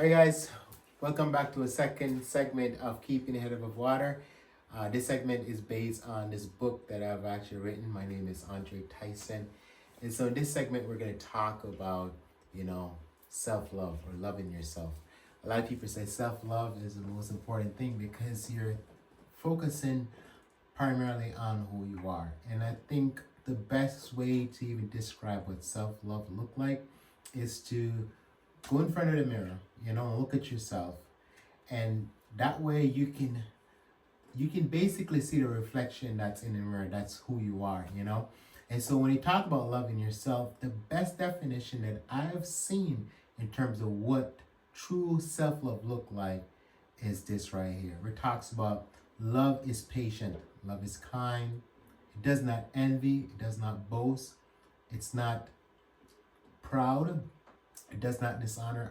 All right, guys, welcome back to a second segment of Keeping Ahead Above Water. This segment is based on this book that I've actually written. My name is Andre Tyson. And so in this segment, we're going to talk about, self-love or loving yourself. A lot of people say self-love is the most important thing because you're focusing primarily on who you are. And I think the best way to even describe what self-love look like is to go in front of the mirror, look at yourself, and that way you can basically see the reflection that's in the mirror. That's who you are. And so when you talk about loving yourself, the best definition that I have seen in terms of what true self-love look like is this right here. Where it talks about love is patient, love is kind, it does not envy, it does not boast, it's not proud, it does not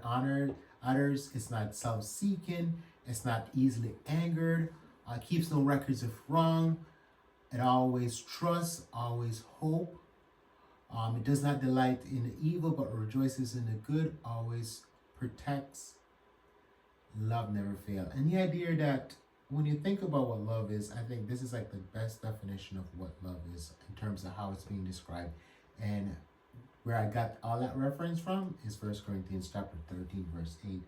honor others. It's not self-seeking. It's not easily angered. Keeps no records of wrong. It always trusts, always hope. It does not delight in the evil, but rejoices in the good. Always protects. Love never fails. And the idea that when you think about what love is, I think this is like the best definition of what love is in terms of how it's being described. And where I got all that reference from is 1 Corinthians chapter 13, verse 8.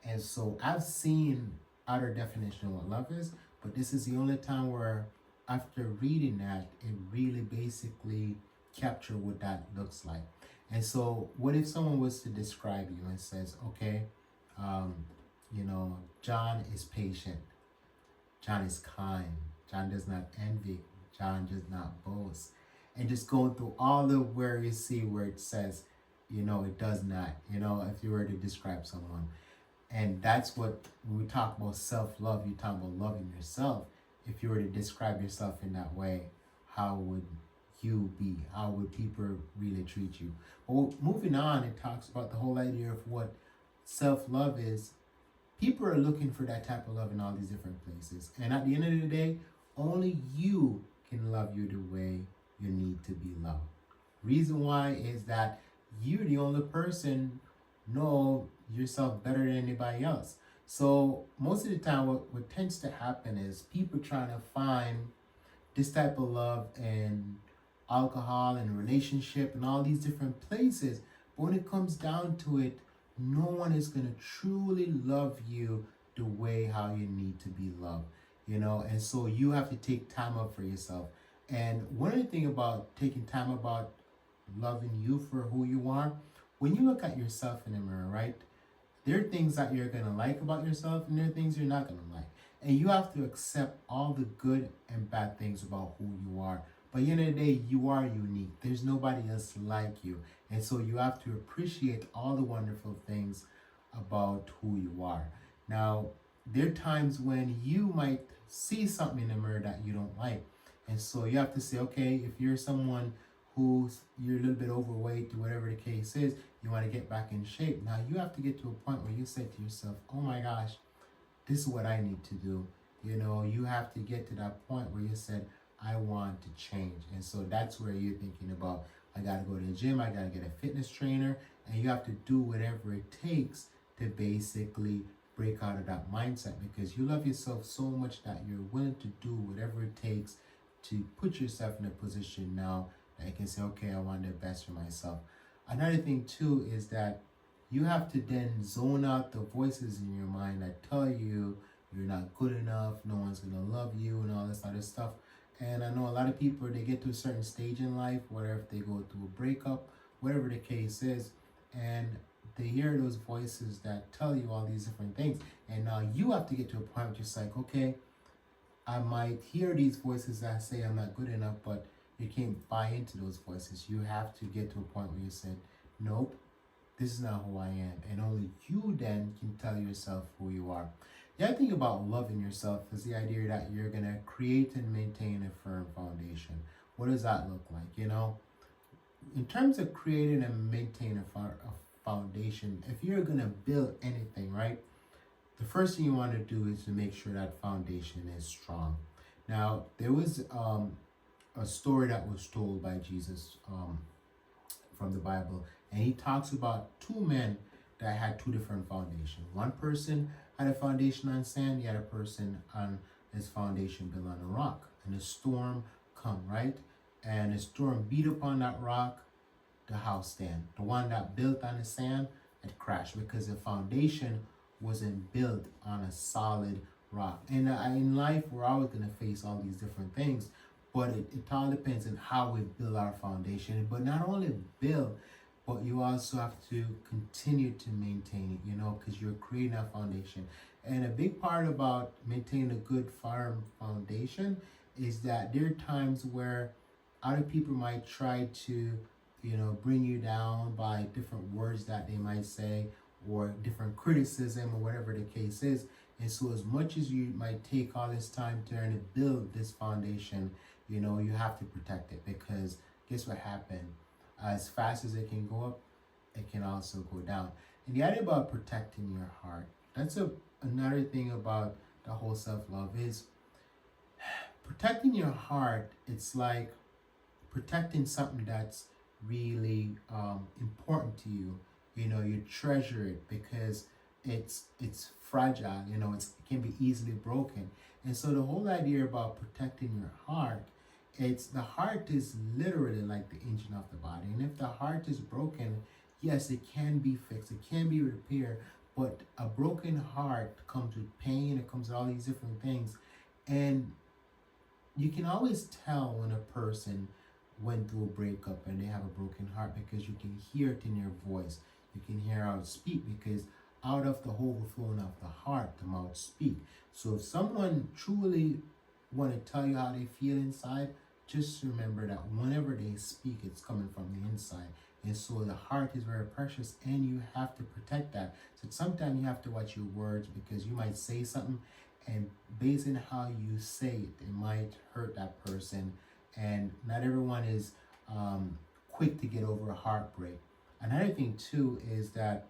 And so I've seen other definition of what love is, but this is the only time where after reading that, it really basically capture what that looks like. And so what if someone was to describe you and says, okay, John is patient, John is kind, John does not envy, John does not boast, and just going through all the where you see where it says, it does not, if you were to describe someone. And that's what, when we talk about self-love, you talk about loving yourself. If you were to describe yourself in that way, how would you be? How would people really treat you? Well, moving on, it talks about the whole idea of what self-love is. People are looking for that type of love in all these different places. And at the end of the day, only you can love you the way you need to be loved. Reason why is that you're the only person know yourself better than anybody else. So most of the time what tends to happen is people trying to find this type of love in alcohol and relationship and all these different places. But when it comes down to it, no one is going to truly love you the way how you need to be loved. And so you have to take time up for yourself. And one of the things about taking time about loving you for who you are, when you look at yourself in the mirror, right? There are things that you're going to like about yourself and there are things you're not going to like. And you have to accept all the good and bad things about who you are. But at the end of the day, you are unique. There's nobody else like you. And so you have to appreciate all the wonderful things about who you are. Now, there are times when you might see something in the mirror that you don't like. And so you have to say, okay, if you're someone you're a little bit overweight or whatever the case is, you want to get back in shape. Now you have to get to a point where you say to yourself, oh my gosh, this is what I need to do. You have to get to that point where you said, I want to change. And so that's where you're thinking about, I got to go to the gym, I got to get a fitness trainer, and you have to do whatever it takes to basically break out of that mindset because you love yourself so much that you're willing to do whatever it takes to put yourself in a position now that you can say, okay, I want the best for myself. Another thing too is that you have to then zone out the voices in your mind that tell you you're not good enough, no one's gonna love you and all this other stuff. And I know a lot of people, they get to a certain stage in life, whether if they go through a breakup, whatever the case is, and they hear those voices that tell you all these different things. And now you have to get to a point where you're just like, okay, I might hear these voices that say I'm not good enough, but you can't buy into those voices. You have to get to a point where you said, nope, this is not who I am. And only you then can tell yourself who you are. The other thing about loving yourself is the idea that you're going to create and maintain a firm foundation. What does that look like? In terms of creating and maintaining a foundation, if you're going to build anything, right? The first thing you want to do is to make sure that foundation is strong. Now, there was a story that was told by Jesus from the Bible, and he talks about two men that had two different foundations. One person had a foundation on sand, the other person on his foundation built on a rock. And a storm come, right? And a storm beat upon that rock, the house stand. The one that built on the sand had crashed because the foundation wasn't built on a solid rock. And in life, we're always going to face all these different things, but it all depends on how we build our foundation. But not only build, but you also have to continue to maintain it, because you're creating a foundation. And a big part about maintaining a good farm foundation is that there are times where other people might try to, bring you down by different words that they might say or different criticism or whatever the case is. And so as much as you might take all this time to build this foundation, you have to protect it, because guess what happened? As fast as it can go up, it can also go down. And the idea about protecting your heart, that's another thing about the whole self-love is protecting your heart. It's like protecting something that's really important to you. You treasure it because it's fragile. It can be easily broken. And so the whole idea about protecting your heart, it's the heart is literally like the engine of the body. And if the heart is broken, yes, it can be fixed, it can be repaired. But a broken heart comes with pain, it comes with all these different things. And you can always tell when a person went through a breakup and they have a broken heart, because you can hear it in their voice. You can hear how it speak, because out of the overflowing of the heart, the mouth speak. So if someone truly want to tell you how they feel inside, just remember that whenever they speak, it's coming from the inside. And so the heart is very precious, and you have to protect that. So sometimes you have to watch your words, because you might say something, and based on how you say it might hurt that person. And not everyone is quick to get over a heartbreak. Another thing too is that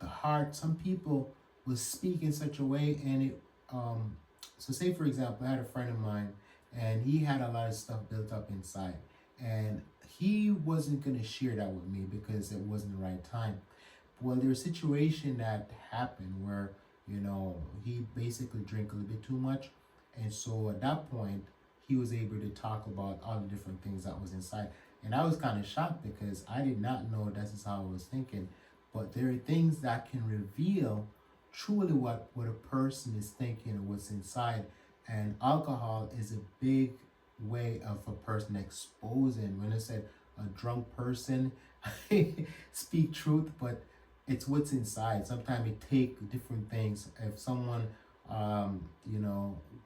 the heart, some people will speak in such a way, and it so say for example, I had a friend of mine, and he had a lot of stuff built up inside, and he wasn't going to share that with me because it wasn't the right time. Well, there's a situation that happened where he basically drank a little bit too much, and so at that point he was able to talk about all the different things that was inside. And I was kind of shocked, because I did not know this is how I was thinking. But there are things that can reveal truly what a person is thinking and what's inside. And alcohol is a big way of a person exposing. When I said a drunk person speak truth, but it's what's inside. Sometimes it take different things. If someone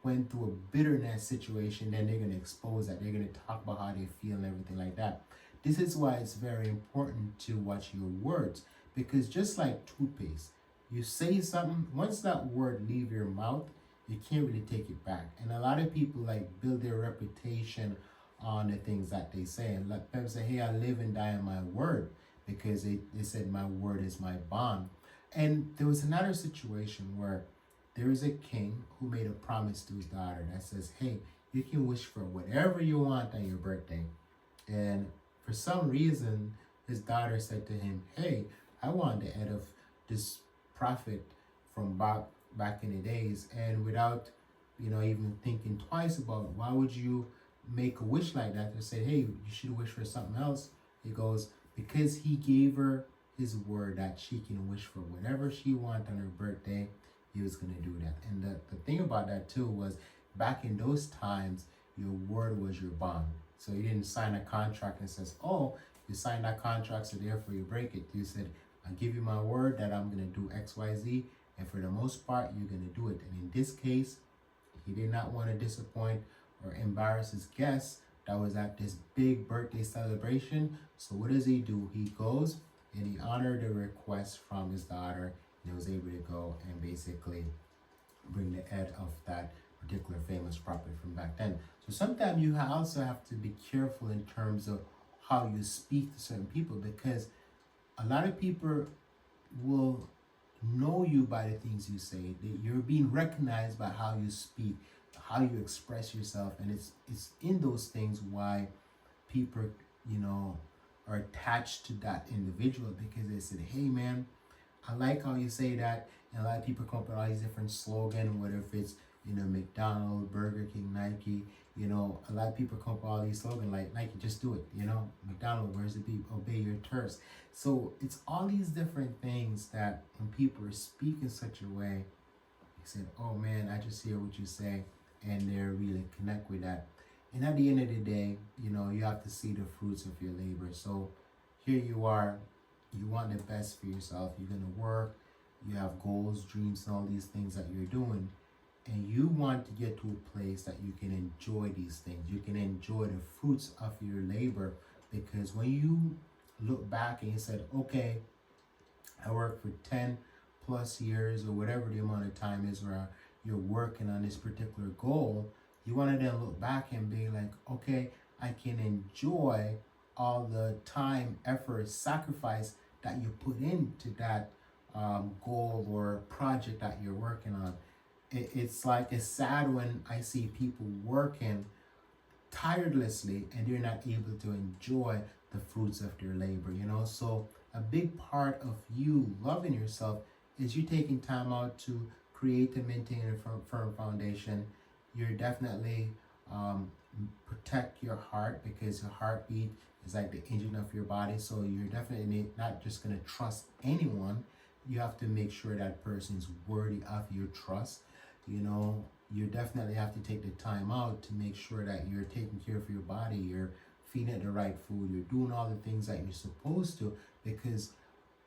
went through a bitterness situation, then they're going to expose that. They're going to talk about how they feel and everything like that. This is why it's very important to watch your words, because just like toothpaste, you say something, once that word leave your mouth, you can't really take it back. And a lot of people build their reputation on the things that they say. And like people say, hey, I live and die on my word, because they said my word is my bond. And there was another situation where there is a king who made a promise to his daughter that says, hey, you can wish for whatever you want on your birthday. And for some reason, his daughter said to him, hey, I want the head of this prophet from back in the days. And without, even thinking twice about why would you make a wish like that, to say, hey, you should wish for something else. He goes, because he gave her his word that she can wish for whatever she wants on her birthday, he was going to do that. And the thing about that too was, back in those times, your word was your bond. So you didn't sign a contract and says, oh, you signed that contract, so therefore you break it. You said, I give you my word that I'm going to do X, Y, Z, and for the most part, you're going to do it. And in this case, he did not want to disappoint or embarrass his guests that was at this big birthday celebration. So what does he do? He goes and he honored the request from his daughter, and he was able to go and basically bring the head of that particular famous prophet from back then. So sometimes you also have to be careful in terms of how you speak to certain people, because a lot of people will know you by the things you say. You're being recognized by how you speak, how you express yourself, and it's in those things why people, are attached to that individual, because they said, hey man, I like how you say that, and a lot of people come up with all these different slogans, whether if it's, you know, McDonald's, Burger King, Nike. You know, a lot of people come up with all these slogans like Nike, just do it. You know, McDonald's, where's the beef? Obey your thirst. So it's all these different things that when people speak in such a way, you said, "Oh man, I just hear what you say," and they really connect with that. And at the end of the day, you know, you have to see the fruits of your labor. So here you are, you want the best for yourself. You're gonna work, you have goals, dreams, and all these things that you're doing, and you want to get to a place that you can enjoy these things. You can enjoy the fruits of your labor, because when you look back and you said, "Okay, I worked for 10 plus years," or whatever the amount of time is where you're working on this particular goal, you want to then look back and be like, okay, I can enjoy all the time, effort, sacrifice that you put into that goal or project that you're working on. It's like, it's sad when I see people working tirelessly and they're not able to enjoy the fruits of their labor, you know. So a big part of you loving yourself is you taking time out to create and maintain a firm foundation. You're definitely um, protect your heart, because your heartbeat is like the engine of your body. So you're definitely not just going to trust anyone. You have to make sure that person is worthy of your trust. You know, you definitely have to take the time out to make sure that you're taking care of your body, you're feeding it the right food, you're doing all the things that you're supposed to, because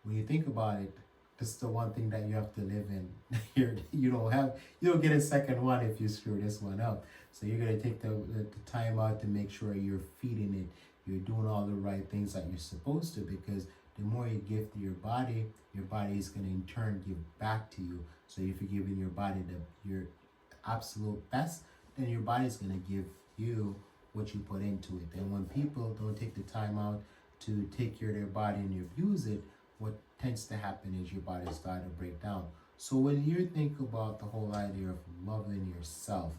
when you think about it, this is the one thing that you have to live in. You don't get a second one if you screw this one up. So you're gonna take the time out to make sure you're feeding it, you're doing all the right things that you're supposed to, because the more you give to your body is gonna in turn give back to you. So if you're giving your body your absolute best, then your body's gonna give you what you put into it. And when people don't take the time out to take care of their body and you abuse it, what tends to happen is your body starts to break down. So when you think about the whole idea of loving yourself,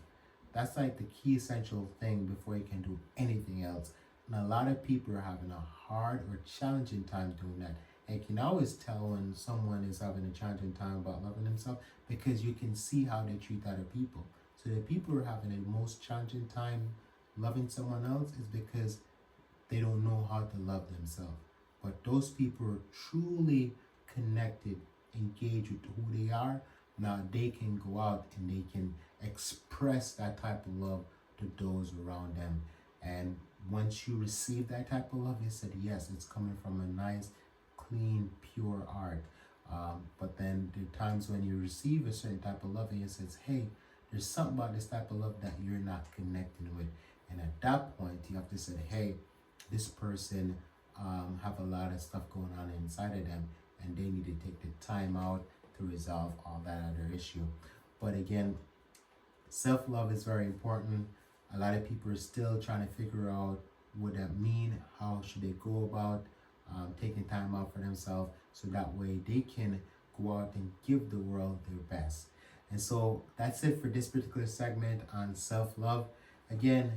that's like the key essential thing before you can do anything else. And a lot of people are having a hard or challenging time doing that. And you can always tell when someone is having a challenging time about loving themselves, because you can see how they treat other people. So the people who are having the most challenging time loving someone else is because they don't know how to love themselves. But those people are truly connected, engaged with who they are. Now they can go out and they can express that type of love to those around them. And once you receive that type of love, you said, yes, it's coming from a nice, clean, pure heart. But then there are times when you receive a certain type of love and it says, hey, there's something about this type of love that you're not connecting with. And at that point, you have to say, hey, this person have a lot of stuff going on inside of them, and they need to take the time out to resolve all that other issue. But again, self-love is very important. A lot of people are still trying to figure out what that mean, how should they go about taking time out for themselves, so that way they can go out and give the world their best. And so that's it for this particular segment on self-love. Again,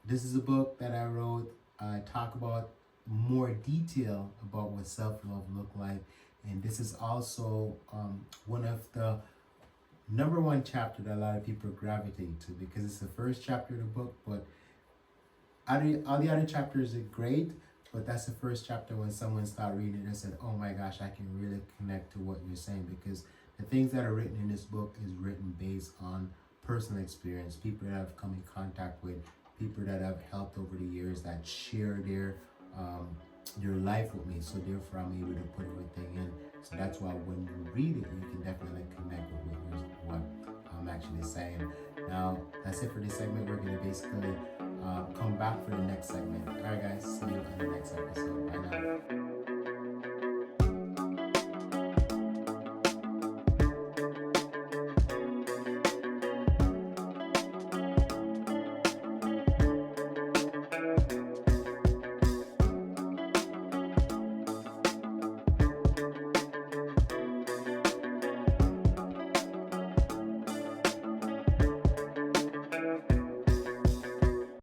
this is a book that I wrote. I talk about more detail about what self-love look like, and this is also one of the number one chapter that a lot of people gravitate to, because it's the first chapter of the book. But all the other chapters are great, but that's the first chapter. When someone started reading it, they said, oh my gosh, I can really connect to what you're saying, because the things that are written in this book is written based on personal experience, people that have come in contact with, people that have helped over the years, that share their life with me. So therefore I'm able to put everything in. So that's why when you read it, you can definitely connect with what I'm actually saying. Now that's it for this segment. We're going to basically come back for the next segment. All right guys, see you in the next episode. Bye now.